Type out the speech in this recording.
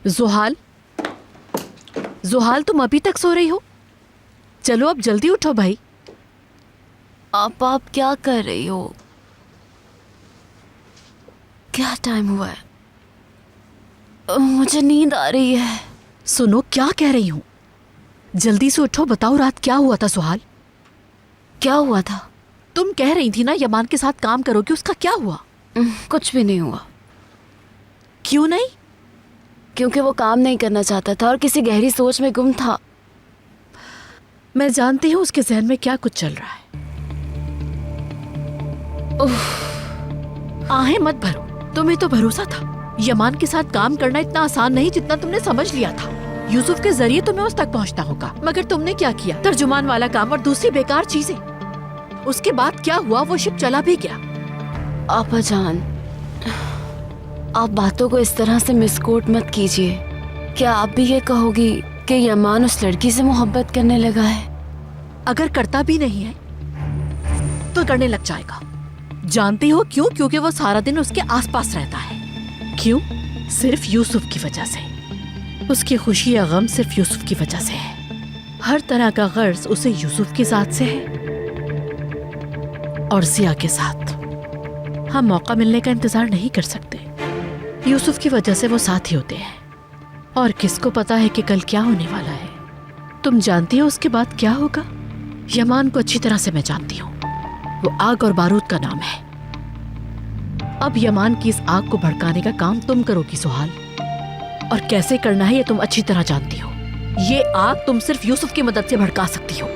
जुहाल, जुहाल तुम अभी तक सो रही हो? चलो अब जल्दी उठो भाई। आप क्या कर रही हो? क्या टाइम हुआ है? मुझे नींद आ रही है। सुनो क्या कह रही हूँ, जल्दी से उठो। बताओ रात क्या हुआ था सुहाल? क्या हुआ था? तुम कह रही थी ना यमान के साथ काम करोगी, उसका क्या हुआ? कुछ भी नहीं हुआ। क्यों नहीं? क्योंकि वो काम नहीं करना चाहता था और किसी गहरी सोच में गुम था। मैं जानती हूँ उसके जहन में क्या कुछ चल रहा है। आहें मत भरो, तुम्हें तो भरोसा था यमान के साथ काम करना इतना आसान नहीं जितना तुमने समझ लिया था। यूसुफ के जरिए तुम्हें उस तक पहुंचना होगा, मगर तुमने क्या किया? तर्जुमान वाला काम और दूसरी बेकार चीजें। उसके बाद क्या हुआ? वो शिप चला भी गया। आपा जान, आप बातों को इस तरह से मिसकोट मत कीजिए। क्या आप भी ये कहोगी कि यमान उस लड़की से मोहब्बत करने लगा है? अगर करता भी नहीं है तो करने लग जाएगा। जानती हो क्यों? क्योंकि वो सारा दिन उसके आसपास रहता है। क्यों? सिर्फ यूसुफ की वजह से। उसकी खुशी या गम सिर्फ यूसुफ की वजह से है। हर तरह का गर्ज उसे यूसुफ के साथ से है और जिया के साथ। हम मौका मिलने का इंतजार नहीं कर सकते। यूसुफ की वजह से वो साथ ही होते हैं और किसको पता है कि कल क्या होने वाला है। तुम जानती हो उसके बाद क्या होगा? यमान को अच्छी तरह से मैं जानती हूँ। वो आग और बारूद का नाम है। अब यमान की इस आग को भड़काने का काम तुम करोगी सुहाल, और कैसे करना है ये तुम अच्छी तरह जानती हो। ये आग तुम सिर्फ यूसुफ की मदद से भड़का सकती हो।